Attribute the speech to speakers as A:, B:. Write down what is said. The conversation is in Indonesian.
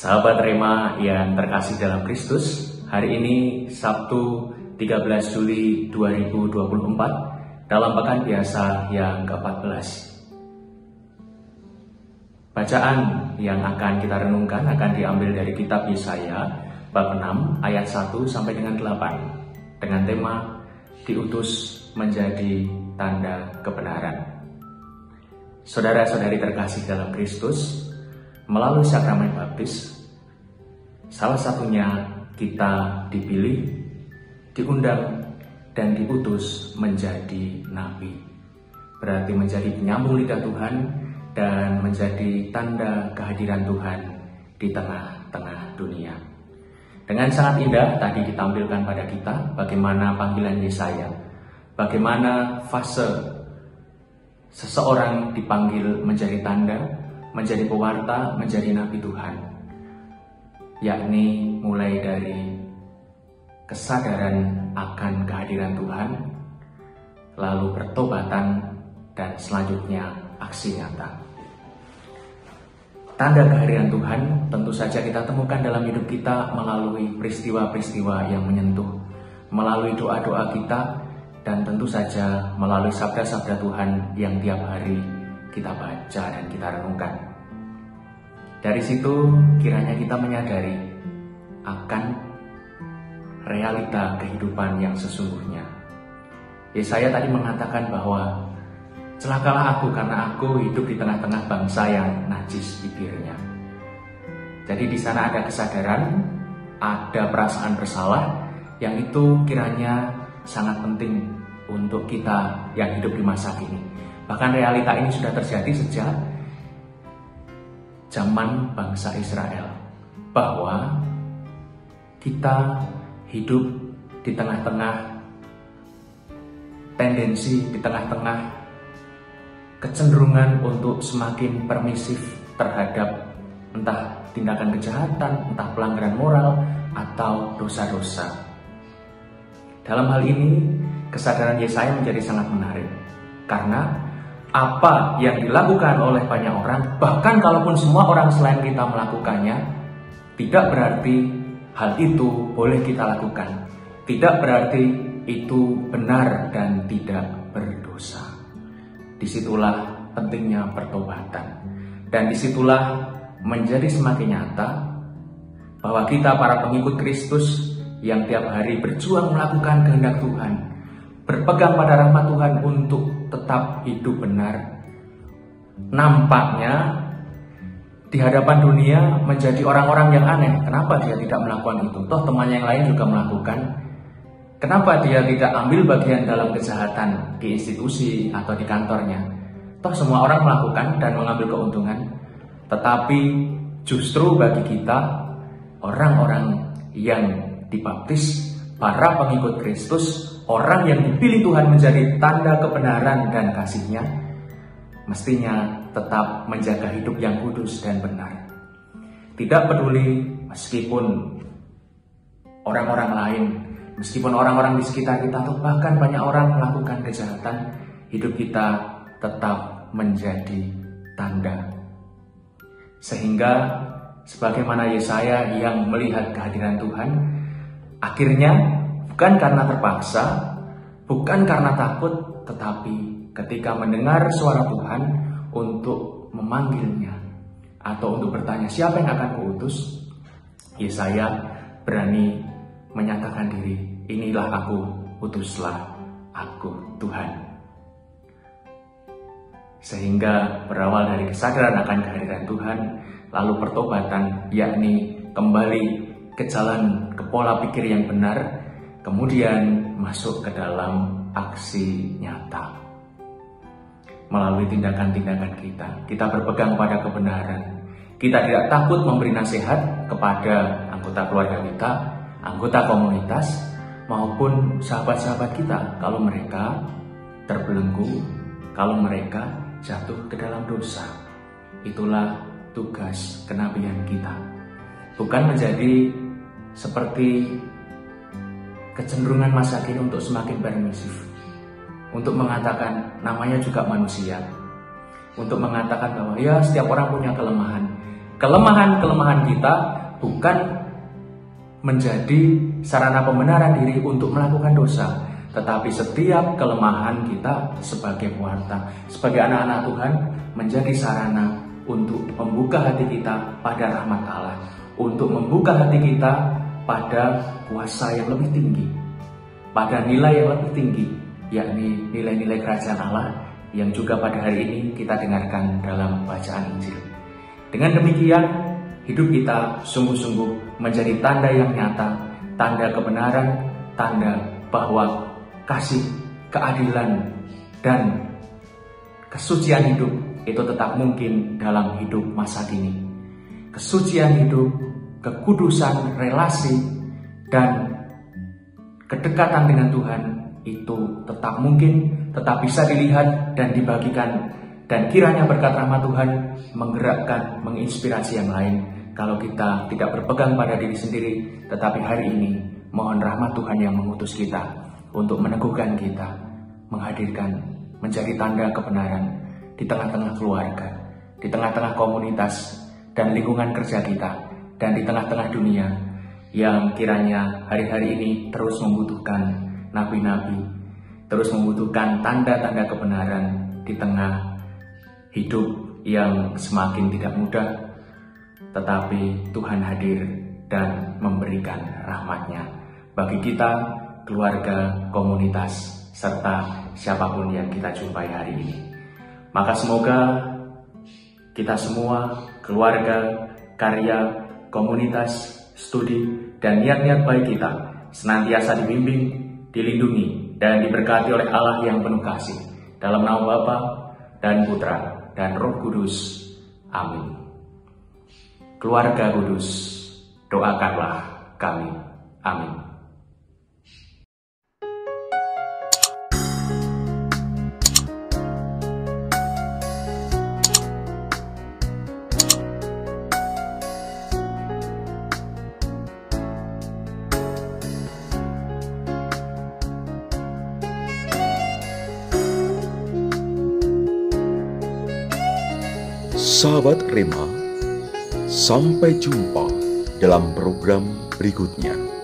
A: Sahabat Rema yang terkasih dalam Kristus, hari ini Sabtu 13 Juli 2024 dalam pekan biasa yang ke-14. Bacaan yang akan kita renungkan akan diambil dari kitab Yesaya bab 6 ayat 1 sampai dengan 8 dengan tema diutus menjadi tanda kebenaran. Saudara-saudari terkasih dalam Kristus, melalui sakramen baptis, salah satunya kita dipilih, diundang, dan diutus menjadi nabi. Berarti menjadi penyambung lidah Tuhan dan menjadi tanda kehadiran Tuhan di tengah-tengah dunia. Dengan sangat indah tadi ditampilkan pada kita bagaimana panggilan Yesaya, bagaimana fase seseorang dipanggil menjadi tanda, menjadi pewarta, menjadi nabi Tuhan, yakni mulai dari kesadaran akan kehadiran Tuhan, lalu pertobatan, dan selanjutnya aksi nyata. Tanda kehadiran Tuhan tentu saja kita temukan dalam hidup kita melalui peristiwa-peristiwa yang menyentuh, melalui doa-doa kita, dan tentu saja melalui sabda-sabda Tuhan yang tiap hari kita baca dan kita renungkan. Dari situ kiranya kita menyadari akan realita kehidupan yang sesungguhnya. Yesaya tadi mengatakan bahwa celakalah aku karena aku hidup di tengah-tengah bangsa yang najis bibirnya. Jadi di sana ada kesadaran, ada perasaan bersalah yang itu kiranya sangat penting untuk kita yang hidup di masa kini. Bahkan realita ini sudah terjadi sejak zaman bangsa Israel, bahwa kita hidup di tengah-tengah tendensi, di tengah-tengah kecenderungan untuk semakin permisif terhadap entah tindakan kejahatan, entah pelanggaran moral, atau dosa-dosa. Dalam hal ini, kesadaran Yesaya menjadi sangat menarik, karena apa yang dilakukan oleh banyak orang, bahkan kalaupun semua orang selain kita melakukannya, tidak berarti hal itu boleh kita lakukan. Tidak berarti itu benar dan tidak berdosa. Disitulah pentingnya pertobatan. Dan disitulah menjadi semakin nyata bahwa kita para pengikut Kristus yang tiap hari berjuang melakukan kehendak Tuhan, berpegang pada rahmat Tuhan untuk tetap hidup benar, nampaknya di hadapan dunia menjadi orang-orang yang aneh. Kenapa dia tidak melakukan itu? Toh temannya yang lain juga melakukan. Kenapa dia tidak ambil bagian dalam kejahatan di institusi atau di kantornya? Toh semua orang melakukan dan mengambil keuntungan. Tetapi justru bagi kita, orang-orang yang dibaptis, para pengikut Kristus, orang yang dipilih Tuhan menjadi tanda kebenaran dan kasih-Nya, mestinya tetap menjaga hidup yang kudus dan benar. Tidak peduli meskipun orang-orang lain, meskipun orang-orang di sekitar kita atau bahkan banyak orang melakukan kejahatan, hidup kita tetap menjadi tanda. Sehingga sebagaimana Yesaya yang melihat kehadiran Tuhan, akhirnya bukan karena terpaksa, bukan karena takut, tetapi ketika mendengar suara Tuhan untuk memanggilnya atau untuk bertanya siapa yang akan kuutus, Yesaya berani menyatakan diri, inilah aku, utuslah aku Tuhan. Sehingga berawal dari kesadaran akan kehadiran Tuhan, lalu pertobatan, yakni kembali ke jalan, ke pola pikir yang benar, kemudian masuk ke dalam aksi nyata. Melalui tindakan-tindakan kita berpegang pada kebenaran. Kita tidak takut memberi nasihat kepada anggota keluarga kita, anggota komunitas, maupun sahabat-sahabat kita kalau mereka terbelenggu, kalau mereka jatuh ke dalam dosa. Itulah tugas kenabian kita. Bukan menjadi seperti kecenderungan masa kini untuk semakin permisif, untuk mengatakan namanya juga manusia, untuk mengatakan bahwa ya setiap orang punya kelemahan, kelemahan-kelemahan kita bukan menjadi sarana pembenaran diri untuk melakukan dosa, tetapi setiap kelemahan kita sebagai pewarta, sebagai anak-anak Tuhan, menjadi sarana untuk membuka hati kita pada rahmat Allah, untuk membuka hati kita pada kuasa yang lebih tinggi, pada nilai yang lebih tinggi, yakni nilai-nilai kerajaan Allah yang juga pada hari ini kita dengarkan dalam bacaan Injil. Dengan demikian, hidup kita sungguh-sungguh menjadi tanda yang nyata, tanda kebenaran, tanda bahwa kasih, keadilan, dan kesucian hidup itu tetap mungkin dalam hidup masa kini. Kesucian hidup, kekudusan relasi, dan kedekatan dengan Tuhan itu tetap mungkin, tetap bisa dilihat dan dibagikan. Dan kiranya berkat rahmat Tuhan menggerakkan, menginspirasi yang lain. Kalau kita tidak berpegang pada diri sendiri, tetapi hari ini mohon rahmat Tuhan yang mengutus kita untuk meneguhkan kita, menghadirkan, menjadi tanda kebenaran di tengah-tengah keluarga, di tengah-tengah komunitas dan lingkungan kerja kita, dan di tengah-tengah dunia yang kiranya hari-hari ini terus membutuhkan nabi-nabi, terus membutuhkan tanda-tanda kebenaran di tengah hidup yang semakin tidak mudah, tetapi Tuhan hadir dan memberikan rahmat-Nya bagi kita, keluarga, komunitas, serta siapapun yang kita jumpai hari ini. Maka semoga kita semua, keluarga, karya, komunitas, studi, dan niat-niat baik kita senantiasa dibimbing, dilindungi, dan diberkati oleh Allah yang penuh kasih. Dalam nama Bapa dan Putra dan Roh Kudus. Amin. Keluarga kudus, doakanlah kami. Amin.
B: Sahabat Rema, sampai jumpa dalam program berikutnya.